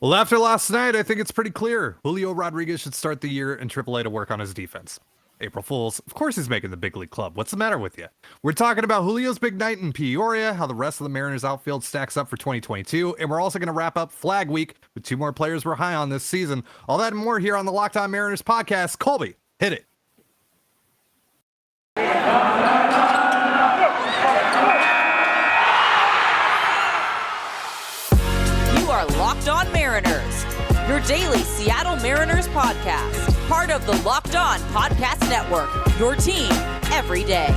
Well, after last night, I think it's pretty clear. Julio Rodriguez should start the year in AAA to work on his defense. April Fools, of course he's making the big league club. What's the matter with you? We're talking about Julio's big night in Peoria, how the rest of the Mariners outfield stacks up for 2022, and we're also going to wrap up Flag Week with two more players we're high on this season. All that and more here on the Locked On Mariners podcast. Colby, hit it. You are Locked On Mariners, your daily Seattle Mariners podcast. Part of the Locked On Podcast Network, your team every day.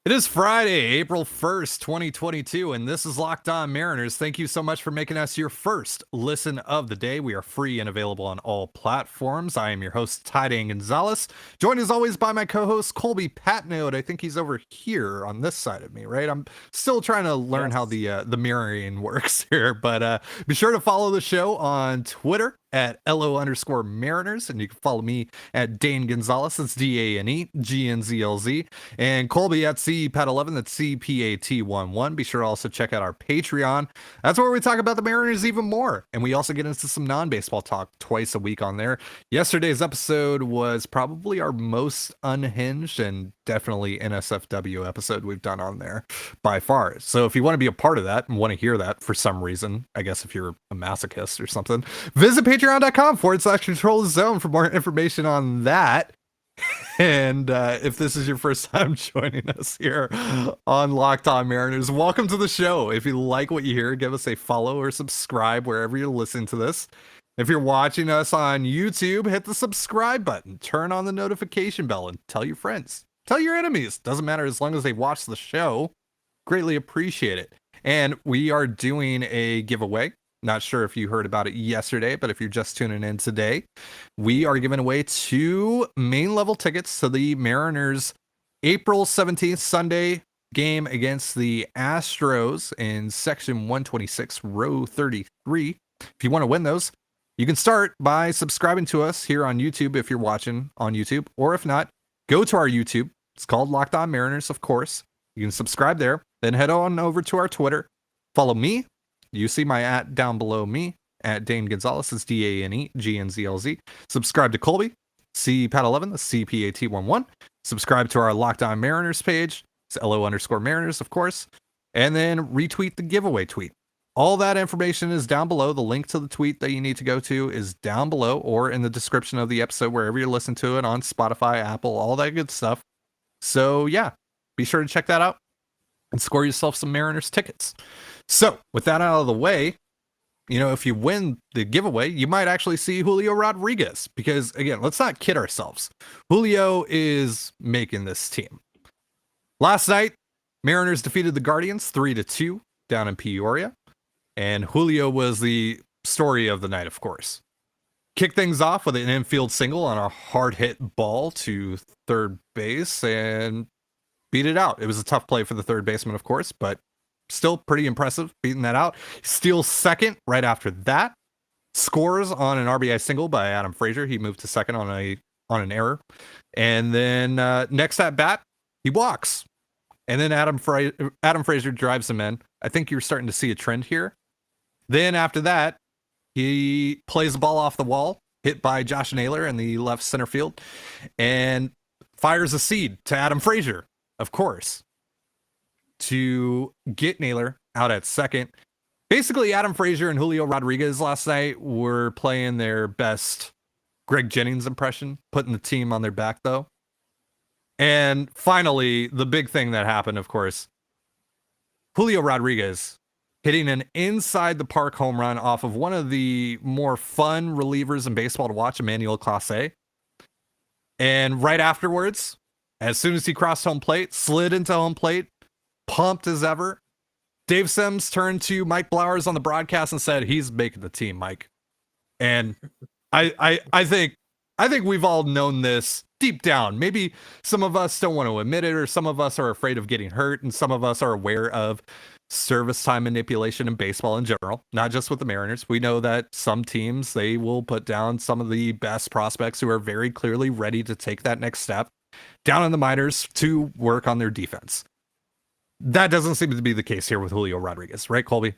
It is Friday, April 1st, 2022, and this is Locked On Mariners. Thank you so much for making us your first listen of the day. We are free and available on all platforms. I am your host, Ty and Gonzalez, joined as always by my co-host, Colby Patnode. I think he's over here on this side of me, right? I'm still trying to learn how the mirroring works here, but be sure to follow the show on Twitter at LO_Mariners, and you can follow me at Dane Gonzalez. That's DANEGNZLZ, and Colby at CPAT11. That's CPAT11. Be sure to also check out our Patreon. That's where we talk about the Mariners even more, and we also get into some non-baseball talk twice a week on there. Yesterday's episode was probably our most unhinged and definitely NSFW episode we've done on there by far. So if you want to be a part of that and want to hear that for some reason, I guess if you're a masochist or something, visit patreon.com/control zone for more information on that. And if this is your first time joining us here on Locked On Mariners, welcome to the show. If you like what you hear, give us a follow or subscribe wherever you're listening to this. If you're watching us on YouTube, hit the subscribe button, turn on the notification bell, and tell your friends. Tell your enemies. Doesn't matter as long as they watch the show. Greatly appreciate it. And we are doing a giveaway. Not sure if you heard about it yesterday, but if you're just tuning in today, we are giving away 2 main level tickets to the Mariners April 17th Sunday game against the Astros in section 126, row 33. If you want to win those, you can start by subscribing to us here on YouTube if you're watching on YouTube, or if not, go to our YouTube. It's called Locked On Mariners, of course. You can subscribe there, then head on over to our Twitter. Follow me. You see my @ down below me, at Dane Gonzalez. It's DANEGNZLZ. Subscribe to Colby, CPAT11, the CPAT11. Subscribe to our Locked On Mariners page. It's LO_Mariners, of course. And then retweet the giveaway tweet. All that information is down below. The link to the tweet that you need to go to is down below or in the description of the episode, wherever you listen to it, on Spotify, Apple, all that good stuff. So yeah, be sure to check that out and score yourself some Mariners tickets. So with that out of the way, you know, if you win the giveaway, you might actually see Julio Rodriguez, because again, let's not kid ourselves. Julio is making this team. Last night, Mariners defeated the Guardians 3-2 down in Peoria, and Julio was the story of the night, of course. Kicked things off with an infield single on a hard hit ball to third base and beat it out. It was a tough play for the third baseman, of course, but still pretty impressive beating that out. Steals second right after that. Scores on an RBI single by Adam Frazier. He moved to second on an error. And then next at bat, he walks. And then Adam Frazier drives him in. I think you're starting to see a trend here. Then after that, he plays the ball off the wall, hit by Josh Naylor in the left center field, and fires a seed to Adam Frazier, of course, to get Naylor out at second. Basically, Adam Frazier and Julio Rodriguez last night were playing their best Greg Jennings impression, putting the team on their back, though. And finally, the big thing that happened, of course, Julio Rodriguez hitting an inside the park home run off of one of the more fun relievers in baseball to watch, Emmanuel Clase. And right afterwards, as soon as he crossed home plate, slid into home plate, pumped as ever. Dave Sims turned to Mike Blowers on the broadcast and said, "He's making the team, Mike." And I think we've all known this deep down. Maybe some of us don't want to admit it, or some of us are afraid of getting hurt, and some of us are aware of service time manipulation in baseball in general, not just with the Mariners. We know that some teams, they will put down some of the best prospects who are very clearly ready to take that next step down in the minors to work on their defense. That doesn't seem to be the case here with Julio Rodriguez, right, Colby?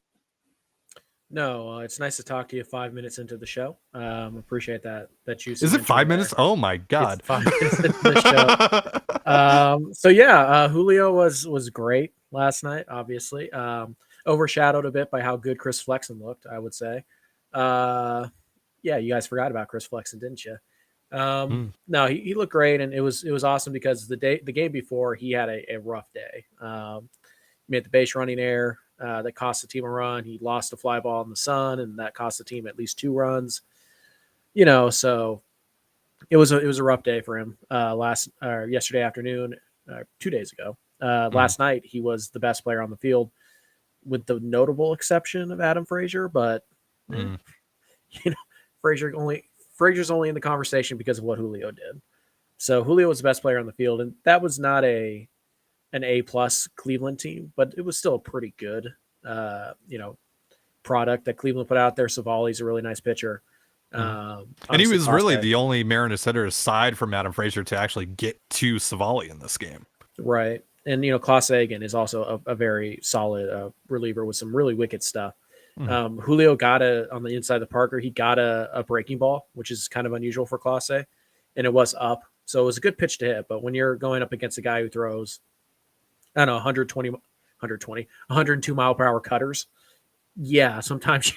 No, it's nice to talk to you 5 minutes into the show. Appreciate that juicy Is it intro 5 minutes? there. Oh my It's god. 5 minutes into the show. So yeah, Julio was great last night. Obviously, overshadowed a bit by how good Chris Flexen looked. I would say. Yeah, you guys forgot about Chris Flexen, didn't you? No, he looked great, and it was awesome because the game before he had a rough day. He made the base running error that cost the team a run. He lost a fly ball in the sun, and that cost the team at least 2 runs. So it was a rough day for him. Yesterday afternoon, 2 days ago. Last night he was the best player on the field, with the notable exception of Adam Frazier. But Frazier's only in the conversation because of what Julio did. So Julio was the best player on the field, and that was not an A+ Cleveland team, but it was still a pretty good, product that Cleveland put out there. Savali's a really nice pitcher. And he was really the only Mariners hitter aside from Adam Frazier to actually get to Savali in this game. Right. And, Clase again is also a very solid reliever with some really wicked stuff. Julio got on the inside of the Parker, he got a breaking ball, which is kind of unusual for Clase, and it was up. So it was a good pitch to hit. But when you're going up against a guy who throws, I don't know, 102 mile per hour cutters, yeah, sometimes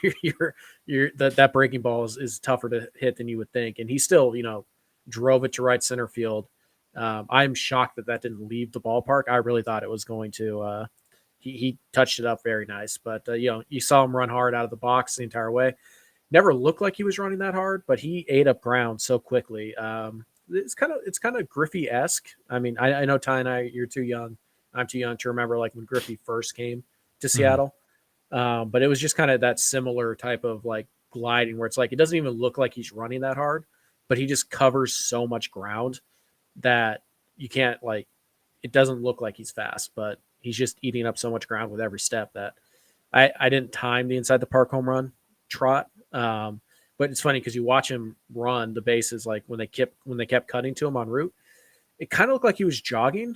that breaking ball is tougher to hit than you would think. And he still, drove it to right center field. I'm shocked that didn't leave the ballpark. I really thought it was going to. He touched it up very nice, but you saw him run hard out of the box the entire way. Never looked like he was running that hard, but he ate up ground so quickly. It's kind of Griffey-esque. I mean, I know Ty and I, you're too young. I'm too young to remember like when Griffey first came to Seattle. But it was just kind of that similar type of like gliding where it's like it doesn't even look like he's running that hard, but he just covers so much ground that you can't it doesn't look like he's fast, but he's just eating up so much ground with every step that I didn't time the inside the park home run trot. But it's funny because you watch him run the bases, like when they kept cutting to him en route, it kind of looked like he was jogging,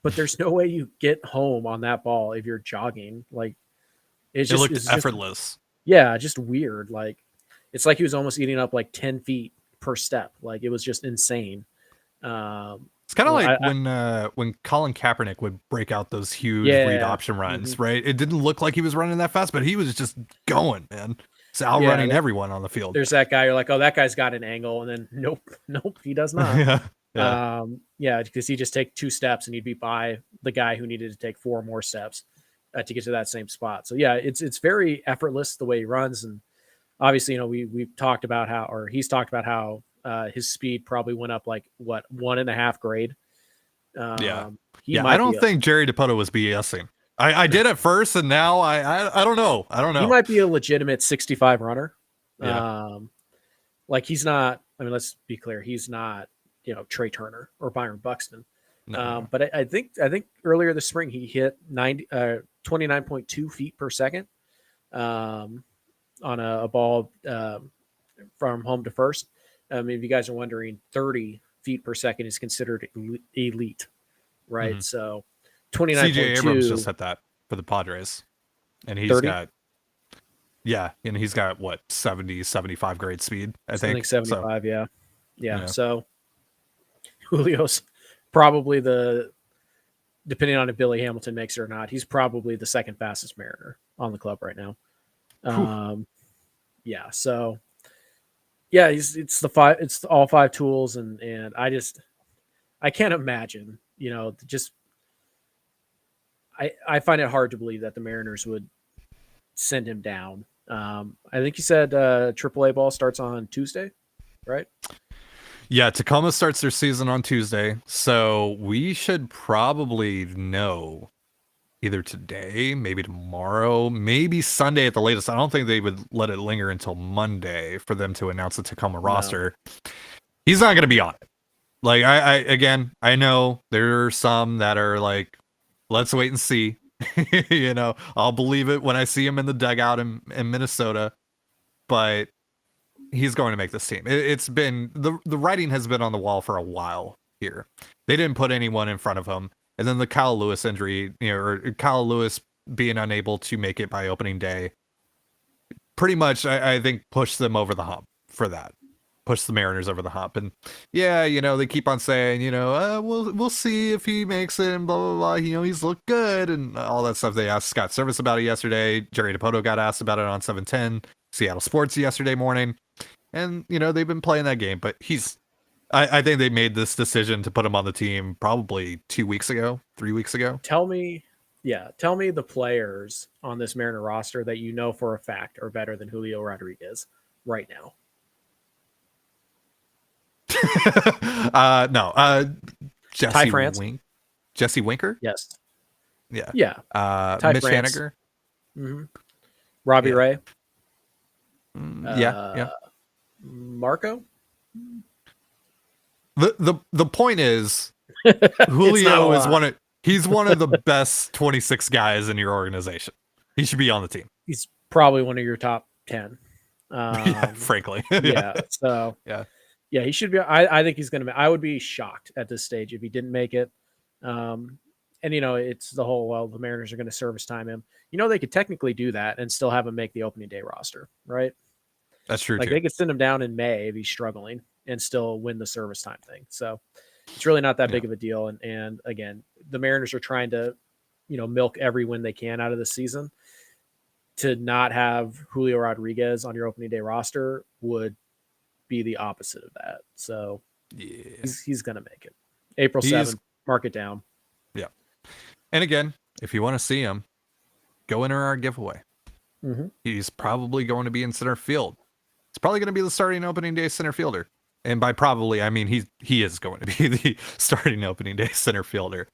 but there's no way you get home on that ball if you're jogging. Like it looked effortless. Just weird. Like it's like he was almost eating up like 10 feet per step. Like it was just insane. It's kind of when Colin Kaepernick would break out those huge read option runs, right? It didn't look like he was running that fast, but he was just going, man. It's outrunning everyone on the field. There's that guy. You're like, oh, that guy's got an angle, and then nope, he does not. Because he just take 2 steps and he'd be by the guy who needed to take 4 more steps to get to that same spot. So yeah, it's very effortless the way he runs, and obviously, we've talked about he's talked about how his speed probably went up like 1.5 grade. I don't think Jerry DiPoto was BSing. I did at first, and now I don't know. He might be a legitimate 65 runner. Yeah. Like he's not. I mean, let's be clear. He's not. Trey Turner or Byron Buxton. No. But I think earlier this spring he hit 29.2 feet per second on a ball from home to first. If you guys are wondering, 30 feet per second is considered elite, right? Mm-hmm. So 29.2. CJ Abrams just hit that for the Padres, and he's 30? got and he's got what 70, 75 grade speed. I think 75. So, yeah. So Julio's probably depending on if Billy Hamilton makes it or not, he's probably the second fastest Mariner on the club right now. So it's all 5 tools, and I can't imagine, I find it hard to believe that the Mariners would send him down. I think he said AAA ball starts on Tuesday, right? Yeah, Tacoma starts their season on Tuesday, so we should probably know either today, maybe tomorrow, maybe Sunday at the latest. I don't think they would let it linger until Monday for them to announce the Tacoma roster. He's not going to be on it. Like, I know there are some that are like, let's wait and see. I'll believe it when I see him in the dugout in Minnesota, but he's going to make this team. It's been the writing has been on the wall for a while here. They didn't put anyone in front of him, and then the Kyle Lewis injury, or Kyle Lewis being unable to make it by opening day, pretty much, I think, pushed them over the hump for that. Push the Mariners over the hump. And yeah, they keep on saying, we'll see if he makes it and blah, blah, blah. He's looked good and all that stuff. They asked Scott Service about it yesterday. Jerry DiPoto got asked about it on 710 Seattle Sports yesterday morning. And, they've been playing that game, but I think they made this decision to put him on the team probably 3 weeks ago. Tell me the players on this Mariner roster that for a fact are better than Julio Rodriguez right now. No. Ty France? Jesse Winker? Yes. Yeah. Yeah. Mitch France. Haniger? Mm-hmm. Robbie Ray? Yeah. Marco? The point is, Julio is he's one of the best 26 guys in your organization. He should be on the team. He's probably one of your top 10. Frankly. Yeah. So yeah, he should be. I think he's going to. I would be shocked at this stage if he didn't make it. And it's the whole. The Mariners are going to service time him. They could technically do that and still have him make the opening day roster, right? That's true. Like too. they could send him down in May if he's struggling and still win the service time thing. So it's really not that big of a deal. And again, the Mariners are trying to, milk every win they can out of the season. To not have Julio Rodriguez on your opening day roster would be the opposite of that. So he's going to make it. April 7th, mark it down. Yeah. And again, if you want to see him, go enter our giveaway. Mm-hmm. He's probably going to be in center field. It's probably going to be the starting opening day center fielder. And by probably, I mean he is going to be the starting opening day center fielder.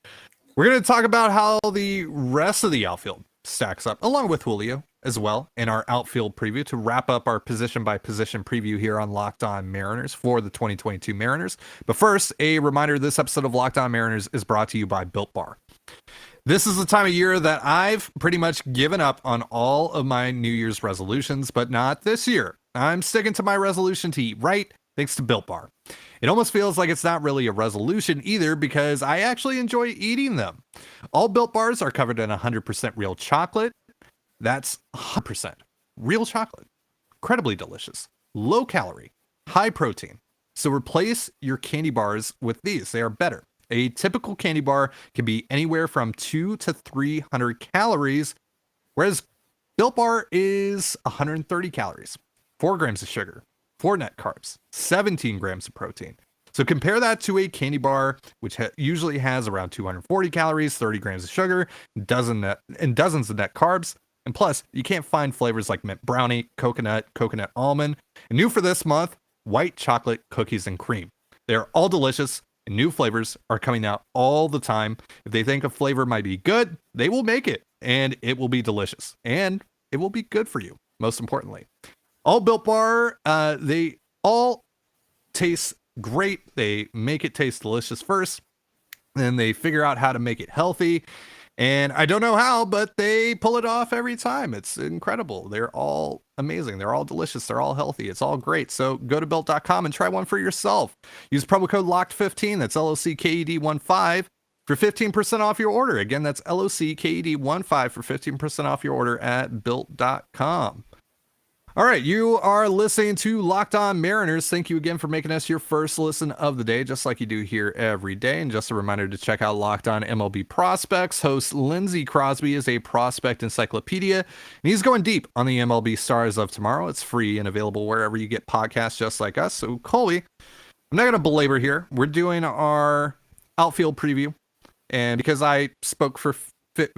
We're going to talk about how the rest of the outfield stacks up, along with Julio as well, in our outfield preview to wrap up our position by position preview here on Locked On Mariners for the 2022 Mariners. But first, a reminder, this episode of Locked On Mariners is brought to you by Built Bar. This is the time of year that I've pretty much given up on all of my New Year's resolutions, but not this year. I'm sticking to my resolution to eat right, thanks to Built Bar. It almost feels like it's not really a resolution either because I actually enjoy eating them. All Built Bars are covered in 100% real chocolate. That's 100% real chocolate. Incredibly delicious. Low calorie. High protein. So replace your candy bars with these. They are better. A typical candy bar can be anywhere from 200 to 300 calories, whereas Built Bar is 130 calories, 4 grams of sugar, 4 net carbs, 17 grams of protein. So compare that to a candy bar, which usually has around 240 calories, 30 grams of sugar, dozens of net carbs. And plus, you can't find flavors like mint brownie, coconut almond, and new for this month, white chocolate cookies and cream. They're all delicious, and new flavors are coming out all the time. If they think a flavor might be good, they will make it, and it will be delicious, and it will be good for you, most importantly. All Built Bar, they all taste great. They make it taste delicious first, then they figure out how to make it healthy. And I don't know how, but they pull it off every time. It's incredible. They're all amazing. They're all delicious. They're all healthy. It's all great. So go to built.com and try one for yourself. Use promo code LOCKED15. That's LOCKED15 for 15% off your order. Again, that's LOCKED15 for 15% off your order at built.com. All right, you are listening to Locked On Mariners. Thank you again for making us your first listen of the day, just like you do here every day. And just a reminder to check out Locked On MLB Prospects. Host Lindsey Crosby is a prospect encyclopedia, and he's going deep on the MLB stars of tomorrow. It's free and available wherever you get podcasts just like us. So, Colby, I'm not going to belabor here. We're doing our outfield preview, and because I spoke for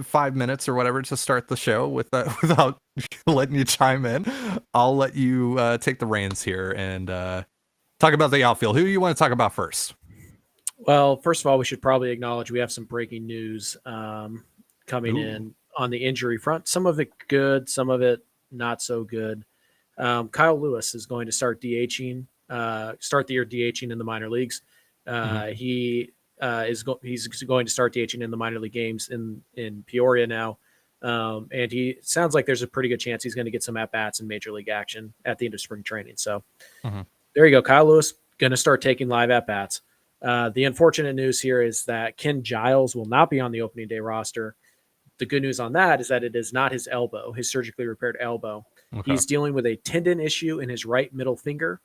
5 minutes or whatever to start the show without letting you chime in, I'll let you take the reins here and talk about the outfield. Who do you want to talk about first? Well, first of all, we should probably acknowledge we have some breaking news coming in on the injury front. Some of it good, some of it not so good. Kyle Lewis is going to start DHing, start the year DHing in the minor leagues. He's going to start DHing in the minor league games in Peoria now. And he sounds like there's a pretty good chance he's going to get some at-bats in major league action at the end of spring training. So there you go. Kyle Lewis going to start taking live at-bats. The unfortunate news here is that Ken Giles will not be on the opening day roster. the good news on that is that it is not his elbow, his surgically repaired elbow. Okay. He's dealing with a tendon issue in his right middle finger,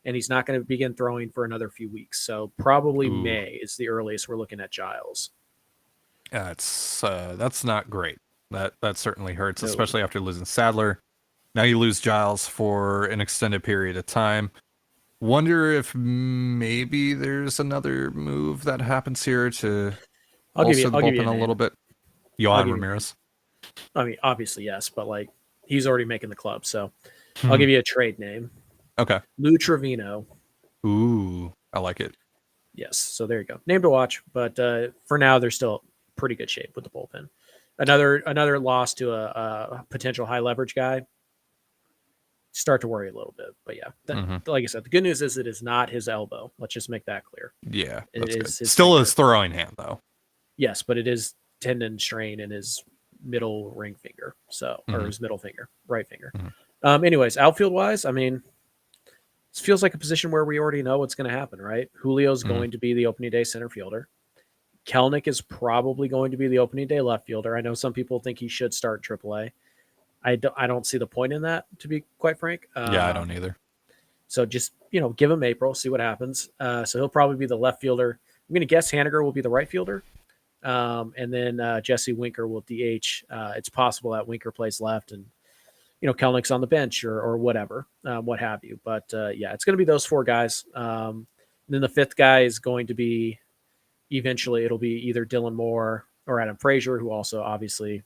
and he's not going to begin throwing for another few weeks. So probably May is the earliest we're looking at Giles. That's not great. That certainly hurts, No. especially after losing Sadler. Now you lose Giles for an extended period of time. Wonder if maybe there's another move that happens here to bolster the bullpen a little bit. Yohan Ramirez. I mean, obviously, yes, but like he's already making the club. So I'll give you a trade name. Okay. Lou Trevino. Ooh, I like it. Yes. So there you go. Name to watch. But for now, they're still pretty good shape with the bullpen. Another loss to a potential high leverage guy. Start to worry a little bit. But yeah, like I said, the good news is it is not his elbow. Let's just make that clear. Yeah, it that's is good. Still his throwing hand, though. Yes, but it is tendon strain in his middle ring finger. So, or his middle finger, right finger. Anyways, outfield wise, I mean, this feels like a position where we already know what's going to happen, right? Julio's going to be the opening day center fielder. Kelnick is probably going to be the opening day left fielder. I know some people think he should start AAA. I don't see the point in that, to be quite frank. Yeah, I don't either. So just, give him April, see what happens. So he'll probably be the left fielder. I'm going to guess Haniger will be the right fielder. And then Jesse Winker will DH. It's possible that Winker plays left and, Kelnick's on the bench or whatever, what have you. But yeah, it's going to be those four guys. And then the fifth guy is going to be, eventually it'll be either Dylan Moore or Adam Frazier, who also obviously,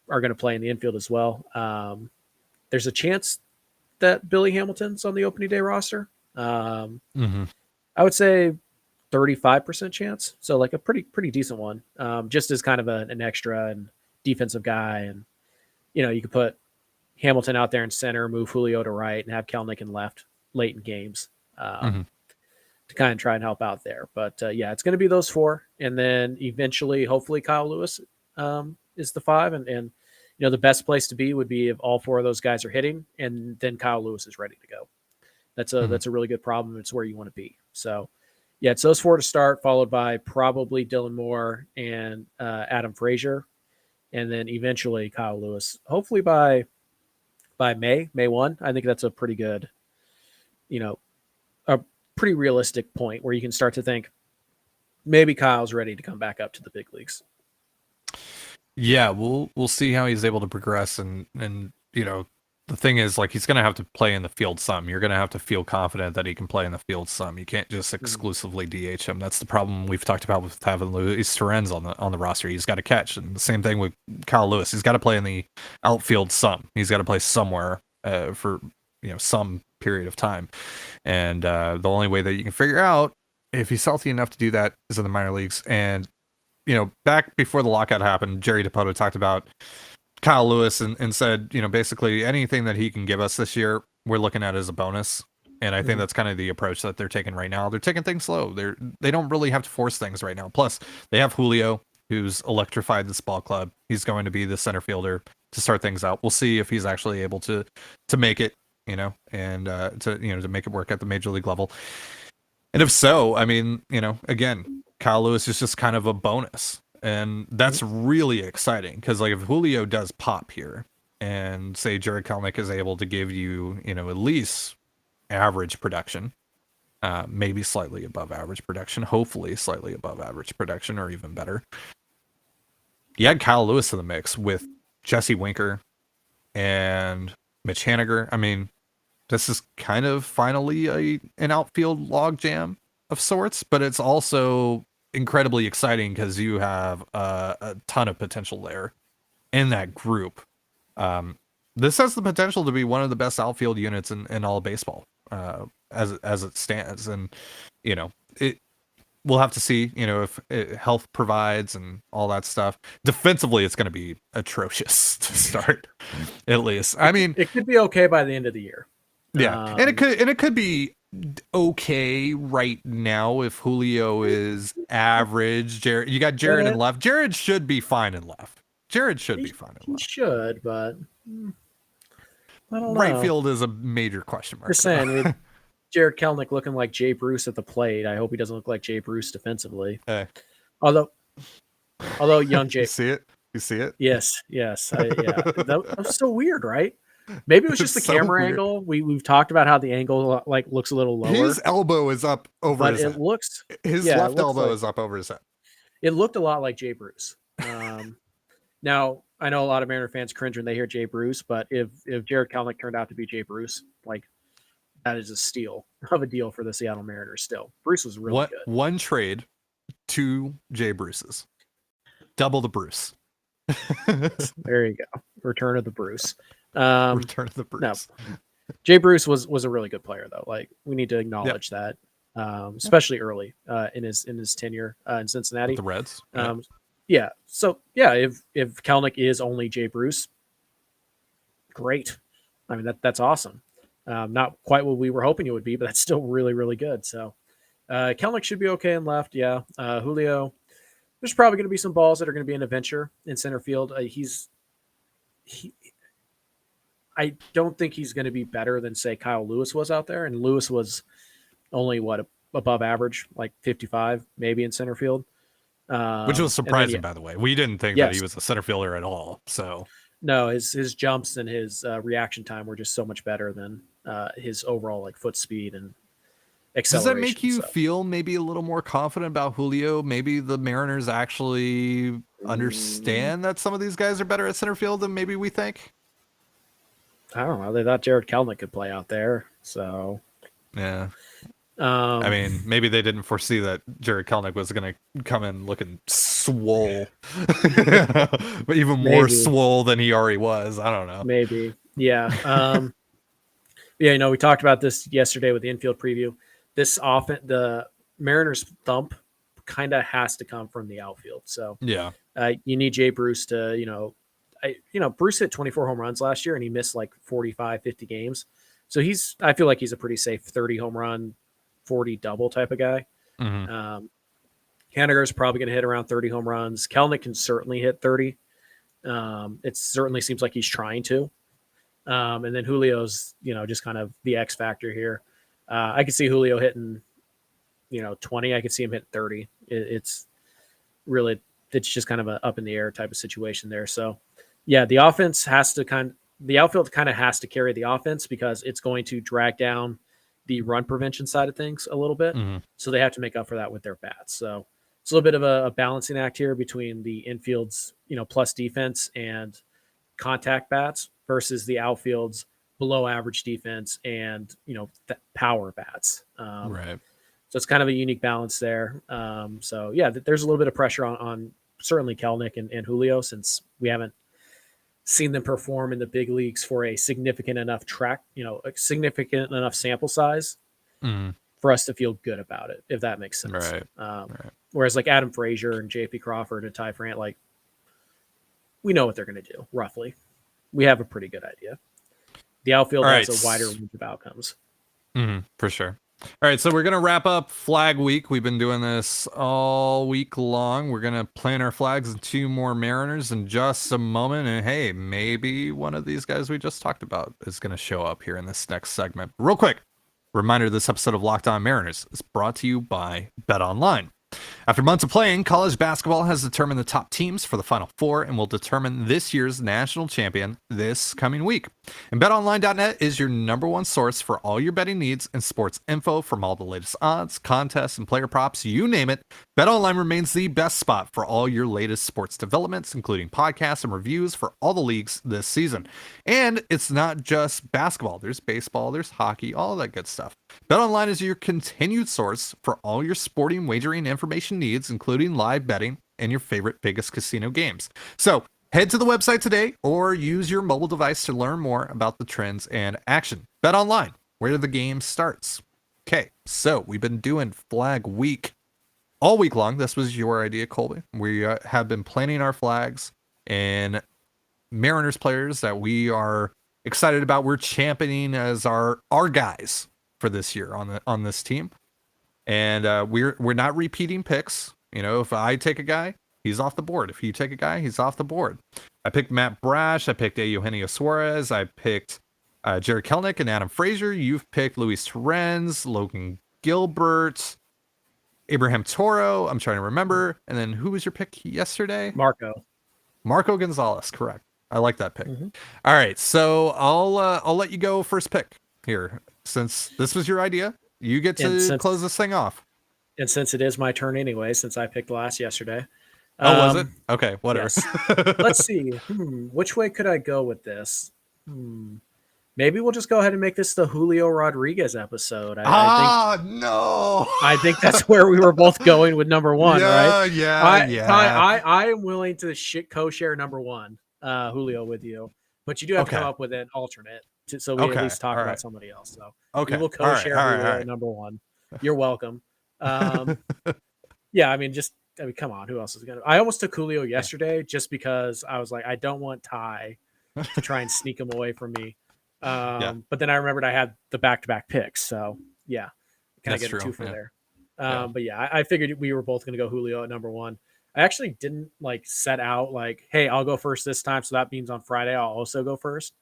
are going to play in the infield as well. There's a chance that Billy Hamilton's on the opening day roster. I would say 35% chance. So like a pretty decent one, just as kind of an extra and defensive guy. And, you could put Hamilton out there in center, move Julio to right, and have Kelnick in left late in games to kind of try and help out there. But yeah, it's going to be those four. And then eventually, hopefully Kyle Lewis is the five. And the best place to be would be if all four of those guys are hitting and then Kyle Lewis is ready to go. That's a really good problem. It's where you want to be. So yeah, it's those four to start, followed by probably Dylan Moore and Adam Frazier. And then eventually Kyle Lewis, hopefully by May 1. I think that's a pretty good, a pretty realistic point where you can start to think maybe Kyle's ready to come back up to the big leagues. Yeah, we'll see how he's able to progress, and the thing is, like, he's going to have to play in the field some. You're going to have to feel confident that he can play in the field some. You can't just exclusively DH him. That's the problem we've talked about with having Luis Torrens on the roster. He's got to catch, and the same thing with Kyle Lewis. He's got to play in the outfield some. He's got to play somewhere for some period of time, and the only way that you can figure out if he's healthy enough to do that is in the minor leagues. And back before the lockout happened, Jerry DiPoto talked about Kyle Lewis and said, basically anything that he can give us this year, we're looking at as a bonus. And I think that's kind of the approach that they're taking right now. They're taking things slow. They don't really have to force things right now. Plus, they have Julio, who's electrified this ball club. He's going to be the center fielder to start things out. We'll see if he's actually able to make it, and to make it work at the major league level. And if so, I mean, again, Kyle Lewis is just kind of a bonus. And that's really exciting because, like, if Julio does pop here and say Jared Kelnick is able to give you, at least average production, maybe slightly above average production, hopefully slightly above average production or even better. You add Kyle Lewis to the mix with Jesse Winker and Mitch Haniger. I mean, this is kind of finally an outfield logjam of sorts, but it's also incredibly exciting because you have a ton of potential there in that group. This has the potential to be one of the best outfield units in all of baseball as it stands. And, we'll have to see, if health provides and all that stuff. Defensively, it's going to be atrocious to start, at least. I mean, it could be okay by the end of the year. Yeah, and it could be okay right now if Julio is average. You got Jared in left. Jared should be fine in left. Jared should be fine in left. He should, but I don't know. Right field is a major question mark. You're saying with Jared Kelnick looking like Jay Bruce at the plate. I hope he doesn't look like Jay Bruce defensively. Hey. Although Although young You Jay, see it? You see it? yes, yeah, that was so weird, right? Maybe it was It's just the so camera weird. angle. We've talked about how the angle like looks a little His lower, elbow is up over but his it head. looks, His yeah, it left looks elbow like is up over his head. it looked a lot like Jay Bruce. Now I know a lot of Mariner fans cringe when they hear Jay Bruce, but if Jared Kelenic turned out to be Jay Bruce, like that is a steal of a deal for the Seattle Mariners. Still, Bruce was really What good. one trade, 2 Jay Bruces, double the Bruce. There you go, return of the Bruce. Return of the No, Bruce. Jay Bruce was a really good player though. Like we need to acknowledge that, especially early in his tenure in Cincinnati. With the Reds. Yeah. So yeah, if Kelnick is only Jay Bruce, great. I mean that's awesome. Not quite what we were hoping it would be, but that's still really really good. So Kelnick should be okay in left. Yeah. Julio. There's probably going to be some balls that are going to be an adventure in center field. I don't think he's going to be better than say Kyle Lewis was out there, and Lewis was only above average, like 55 maybe in center field, Which was surprising, then, by the way. We didn't think that he yes, was a center fielder at all. So no, his jumps and his reaction time were just so much better than his overall like foot speed and acceleration. does that make you feel maybe a little more confident about Julio? Maybe the Mariners actually understand that some of these guys are better at center field than maybe we think? I don't know. They thought Jared Kelnick could play out there, so yeah. I mean, maybe they didn't foresee that Jared Kelnick was going to come in looking swole, but even more swole than he already was. I don't know. Maybe, yeah. Yeah, we talked about this yesterday with the infield preview. This often the Mariners' thump kind of has to come from the outfield. So yeah, you need Jay Bruce to Bruce hit 24 home runs last year and he missed like 45, 50 games. So I feel like he's a pretty safe 30 home run, 40 double type of guy. Mm-hmm. Haniger's probably going to hit around 30 home runs. Kelnick can certainly hit 30. It certainly seems like he's trying to. And then Julio's, just kind of the X factor here. I could see Julio hitting, 20. I could see him hitting 30. It's just kind of an up in the air type of situation there. So yeah, the outfield kind of has to carry the offense because it's going to drag down the run prevention side of things a little bit. Mm-hmm. So they have to make up for that with their bats. So it's a little bit of a balancing act here between the infield's, plus defense and contact bats versus the outfield's below average defense and, power bats. Right. So it's kind of a unique balance there. So yeah, there's a little bit of pressure on certainly Kelnick and Julio since we haven't seen them perform in the big leagues for a significant enough a significant enough sample size for us to feel good about it, if that makes sense. Right. Right. Whereas like Adam Frazier and JP Crawford and Ty France, like we know what they're going to do roughly. We have a pretty good idea. The outfield has a wider range of outcomes. For sure. All right, so we're going to wrap up Flag Week. We've been doing this all week long. We're going to plant our flags in 2 more Mariners in just a moment. And hey, maybe one of these guys we just talked about is going to show up here in this next segment. Real quick, reminder, this episode of Locked On Mariners is brought to you by BetOnline. After months of playing, college basketball has determined the top teams for the Final Four and will determine this year's national champion this coming week. And BetOnline.net is your #1 source for all your betting needs and sports info from all the latest odds, contests, and player props, you name it. BetOnline remains the best spot for all your latest sports developments, including podcasts and reviews for all the leagues this season. And it's not just basketball. There's baseball, there's hockey, all that good stuff. BetOnline is your continued source for all your sporting wagering information needs, including live betting and your favorite Vegas casino games. So head to the website today or use your mobile device to learn more about the trends and action. BetOnline, where the game starts. Okay, so we've been doing Flag Week all week long. This was your idea, Colby. We have been planning our flags and Mariners players that we are excited about. We're championing as our guys for this year on this team. And we're not repeating picks. If I take a guy, he's off the board. If you take a guy, he's off the board. I picked Matt Brash. I picked Eugenio Suarez. I picked Jared Kelnick and Adam Frazier. You've picked Luis Torrens, Logan Gilbert. Abraham Toro. I'm trying to remember. And then who was your pick yesterday? Marco Gonzalez. Correct. I like that pick. Mm-hmm. All right, so I'll let you go first pick here, since this was your idea. You get to close this thing off. And since it is my turn anyway, since I picked last yesterday. Oh, was it? Okay, whatever. Yes. Let's see. Which way could I go with this? Maybe we'll just go ahead and make this the Julio Rodriguez episode. I think that's where we were both going with number one, right? Yeah. I am willing to co-share number one, Julio, with you, but you do have to come up with an alternate, so we at least talk about somebody else. So we will co-share Julio number one. You're welcome. Yeah, I mean, come on, who else is gonna? I almost took Julio yesterday just because I was like, I don't want Ty to try and sneak him away from me. But then I remembered I had the back-to-back picks, so yeah, kind of get a two for there. But yeah, I figured we were both going to go Julio at number one. I actually didn't set out hey, I'll go first this time, so that means on Friday I'll also go first.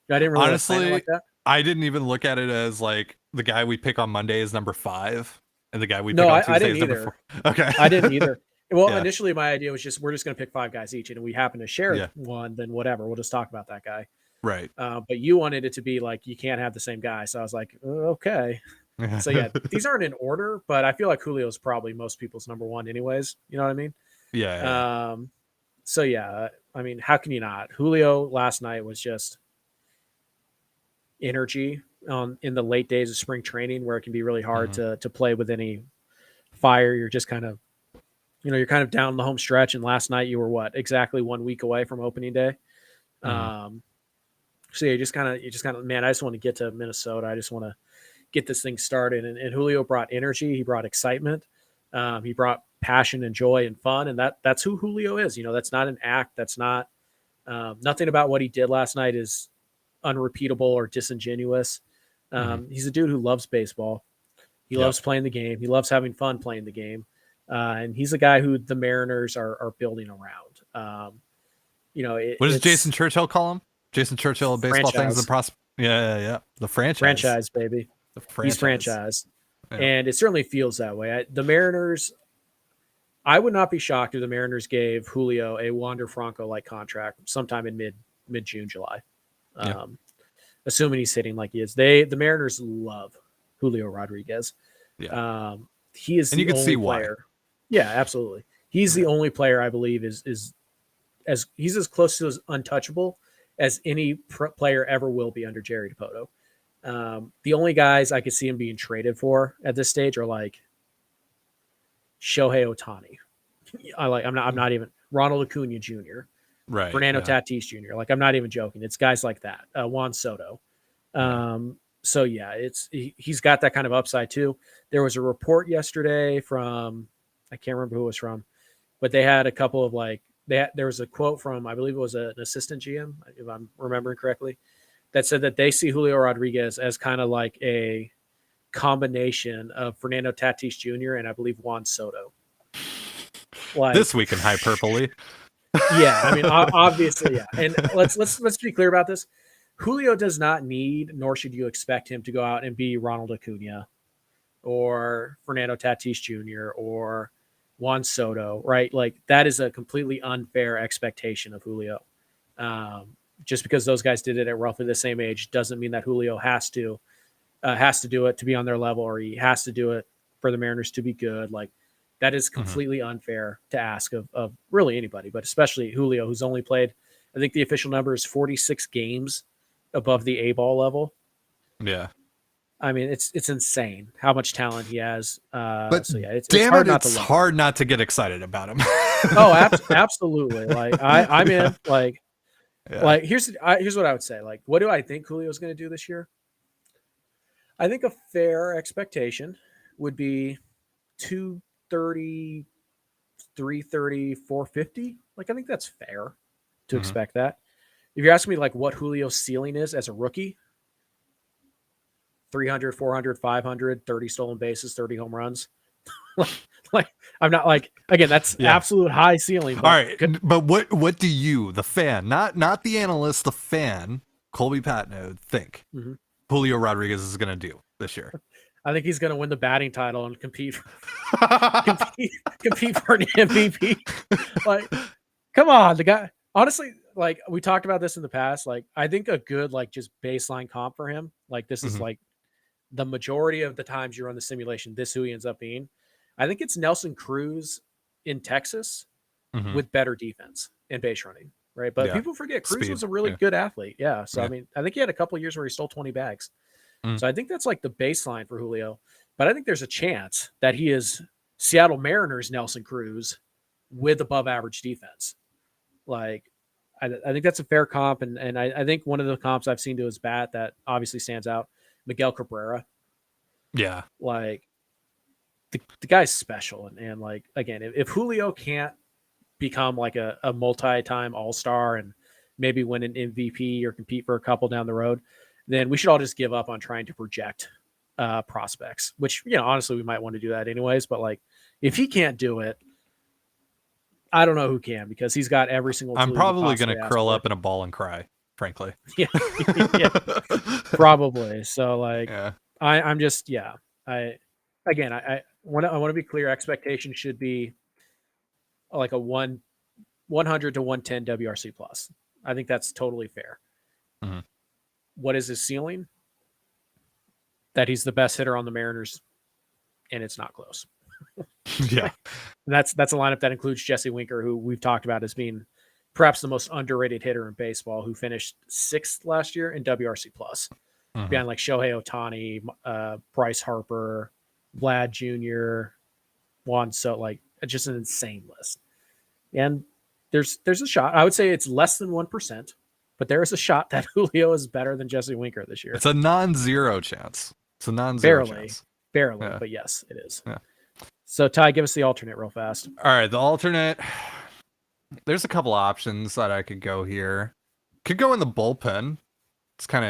I didn't really plan it like that. I didn't even look at it as the guy we pick on Monday is number 5, and the guy we pick on Tuesday is number 4. Okay, I didn't either. Well, initially my idea was we're just going to pick 5 guys each, and if we happen to share one, then whatever, we'll just talk about that guy. Right. But you wanted it to be you can't have the same guy. So I was like, okay. So yeah, these aren't in order, but I feel like Julio is probably most people's number one anyways. You know what I mean? Yeah. So yeah, I mean, how can you not? Julio last night was just energy in the late days of spring training where it can be really hard to play with any fire. You're just kind of, you're kind of down the home stretch. And last night you were exactly 1 week away from opening day. So yeah, you just kind of, man, I just want to get to Minnesota. I just want to get this thing started. And Julio brought energy. He brought excitement. He brought passion and joy and fun. And that's who Julio is. That's not an act. That's not nothing about what he did last night is unrepeatable or disingenuous. He's a dude who loves baseball. He loves playing the game. He loves having fun playing the game. And he's a guy who the Mariners are building around. What does Jason Churchill call him? Jason Churchill, baseball things and prospect. Yeah. The franchise, baby. He's franchise. Yeah. And it certainly feels that way. The Mariners, I would not be shocked if the Mariners gave Julio a Wander Franco-like contract sometime in mid-June, July. Assuming he's hitting like he is. The Mariners love Julio Rodriguez. Yeah. He is the only player. Why. Yeah, absolutely. He's the only player I believe is as he's as close to as untouchable as any player ever will be under Jerry Dipoto. The only guys I could see him being traded for at this stage are Shohei Ohtani. I'm not even Ronald Acuna Jr. Right. Fernando Tatis Jr. I'm not even joking. It's guys like that. Juan Soto. So yeah, he's got that kind of upside too. There was a report yesterday from, I can't remember who it was from, but they had a couple of there was a quote from, I believe it was an assistant GM, if I'm remembering correctly, that said that they see Julio Rodriguez as kind of like a combination of Fernando Tatis Jr. and I believe Juan Soto. This week in hyperbole. Yeah, I mean, obviously, yeah. And let's be clear about this. Julio does not need, nor should you expect him to go out and be Ronald Acuna or Fernando Tatis Jr. or Juan Soto, right? That is a completely unfair expectation of Julio. Just because those guys did it at roughly the same age doesn't mean that Julio has to do it to be on their level, or he has to do it for the Mariners to be good. That is completely unfair to ask of really anybody, but especially Julio, who's only played, I think the official number is 46 games above the A-ball level. Yeah. I mean, it's insane how much talent he has. But so yeah, it's hard not to get excited about him. Oh, absolutely. I'm in. Here's what I would say. What do I think Julio's going to do this year? I think a fair expectation would be 230, 330, 450. I think that's fair to expect that. If you're asking me what Julio's ceiling is as a rookie, 300, 400, 500, 30 stolen bases, 30 home runs. I'm not again, that's absolute high ceiling. All right. But what do you, the fan, not the analyst, the fan, Colby Patno, think Julio Rodriguez is going to do this year? I think he's going to win the batting title and compete compete for an MVP. Like, come on, the guy. Honestly, like we talked about this in the past. Like, I think a good like just baseline comp for him. Like, this is Mhm. like the majority of the times you run the simulation. This is who he ends up being. I think it's Nelson Cruz in Texas Mhm. with better defense and base running, right? But Yeah. people forget Cruz Speed. was a really Yeah. good athlete. Yeah. So, I Yeah. mean, I think he had a couple of years where he stole 20 bags. Mm. So I think that's like the baseline for Julio. But I think there's a chance that he is Seattle Mariners Nelson Cruz with above average defense. Like, I think that's a fair comp. And I think one of the comps I've seen to his bat that obviously stands out, Miguel Cabrera. Yeah. Like, the guy's special. And like, again, if Julio can't become like a multi-time all-star and maybe win an MVP or compete for a couple down the road, then we should all just give up on trying to project prospects, which, honestly, we might want to do that anyways. But like, if he can't do it, I don't know who can, because he's got every single tool I'm you could probably going possibly to ask curl for. up in a ball and cry, frankly. Yeah. Yeah, probably. So like, Yeah. I'm just, I want to be clear. Expectation should be like a 100 to 110 WRC plus. I think that's totally fair. Mhm. What is his ceiling? That he's the best hitter on the Mariners, and it's not close. Yeah. And that's a lineup that includes Jesse Winker, who we've talked about as being perhaps the most underrated hitter in baseball, who finished 6th last year in WRC plus, Mhm. behind like Shohei Ohtani, Bryce Harper, Vlad Jr., Juan. So like, it's just an insane list. And there's a shot. I would say it's less than 1%, but there is a shot that Julio is better than Jesse Winker this year. It's a non-zero chance. It's a non-zero chance. Barely, Yeah. but yes, it is. Yeah. So Ty, give us the alternate real fast. All right, the alternate. There's a couple options that I could go here. Could go in the bullpen. It's kind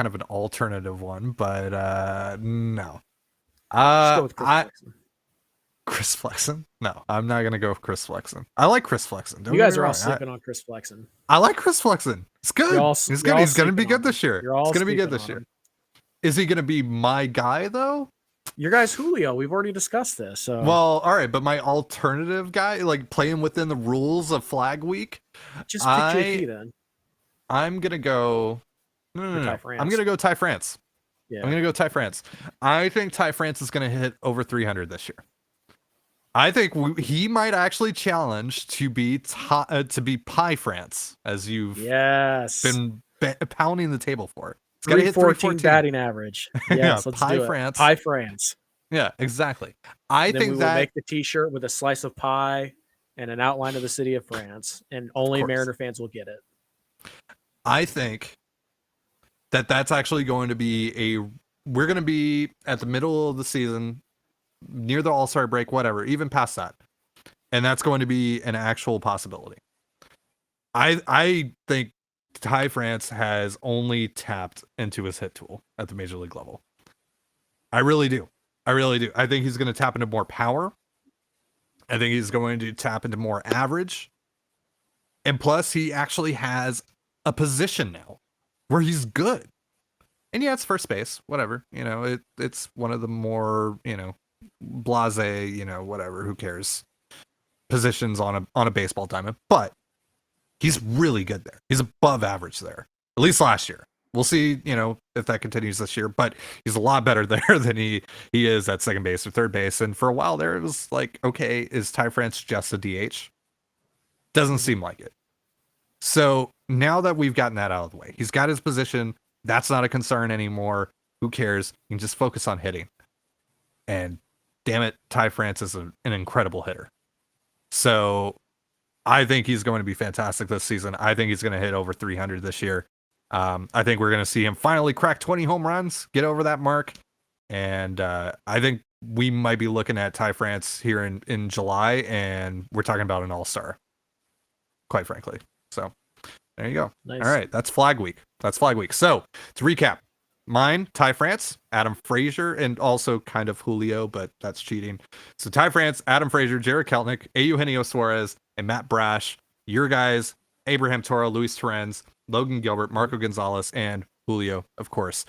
of an alternative one, but no. Just go with Chris Flexen. Chris Flexen? No, I'm not gonna go with Chris Flexen. I like Chris Flexen. You guys are all sleeping on Chris Flexen. I like Chris Flexen. It's good. He's good. He's gonna be good this year. It's gonna be good this year. Is he gonna be my guy though? Your guy's Julio. We've already discussed this. So well, all right, but my alternative guy, like playing within the rules of Flag Week, just pick JP then. I'm gonna go. No. I'm gonna go Ty France. Yeah. I'm gonna go Ty France. I think Ty France is gonna hit over 300 this year. I think he might actually challenge to be Pie France, as you've been pounding the table for. It's got to hit 314 batting average. Yes, let's do it. France. Pie France. Yeah, exactly. I think we will make the T-shirt with a slice of pie and an outline of the city of France, and only Mariner fans will get it. I think that's actually going to be we're going to be at the middle of the season, near the All-Star break, whatever, even past that. And that's going to be an actual possibility. I think Ty France has only tapped into his hit tool at the major league level. I really do. I think he's going to tap into more power. I think he's going to tap into more average. And plus, he actually has a position now where he's good. And yeah, it's first base, whatever. It's one of the more, blase, whatever, who cares, positions on a baseball diamond. But he's really good there. He's above average there, at least last year. We'll see, if that continues this year, but he's a lot better there than he is at second base or third base. And for a while there, it was like, okay, is Ty France just a DH? Doesn't seem like it. So now that we've gotten that out of the way, he's got his position. That's not a concern anymore. Who cares? You can just focus on hitting. And damn it, Ty France is an incredible hitter. So I think he's going to be fantastic this season. I think he's going to hit over 300 this year. I think we're going to see him finally crack 20 home runs, get over that mark. And I think we might be looking at Ty France here in July, and we're talking about an all-star, quite frankly. So there you go. Nice. All right, that's Flag Week. So to recap, mine, Ty France, Adam Frazier, and also kind of Julio, but that's cheating. So Ty France, Adam Frazier, Jared Keltnick, Eugenio Suarez, and Matt Brash. Your guys, Abraham Toro, Luis Torrens, Logan Gilbert, Marco Gonzalez, and Julio, of course.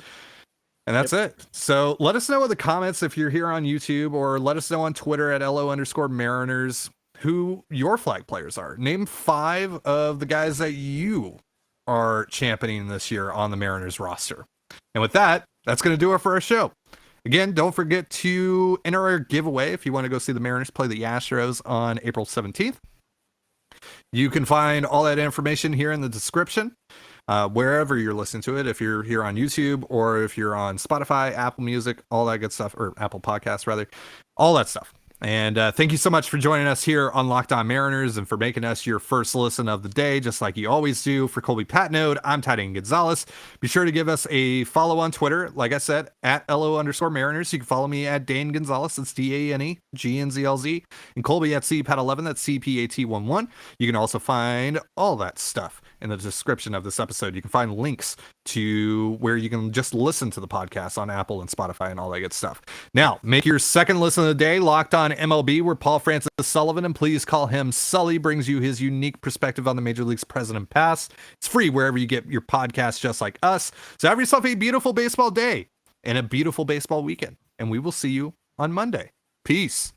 And that's it. So let us know in the comments if you're here on YouTube, or let us know on Twitter at LO_Mariners who your flag players are. Name 5 of the guys that you are championing this year on the Mariners roster. And with that, that's going to do it for our show. Again, don't forget to enter our giveaway if you want to go see the Mariners play the Astros on April 17th. You can find all that information here in the description, wherever you're listening to it. If you're here on YouTube, or if you're on Spotify, Apple Music, all that good stuff, or Apple Podcasts rather, all that stuff. And thank you so much for joining us here on Locked On Mariners and for making us your first listen of the day, just like you always do. For Colby Patnode, I'm Ty and Gonzalez. Be sure to give us a follow on Twitter, like I said, at LO_Mariners. You can follow me at Dane Gonzalez, that's DANEGNZLZ, and Colby at CPAT11, that's CPAT11. You can also find all that stuff in the description of this episode. You can find links to where you can just listen to the podcast on Apple and Spotify and all that good stuff. Now, make your second listen of the day Locked On MLB, where Paul Francis Sullivan, and please call him Sully, brings you his unique perspective on the Major League's present and past. It's free wherever you get your podcasts, just like us. So have yourself a beautiful baseball day and a beautiful baseball weekend, and we will see you on Monday. Peace.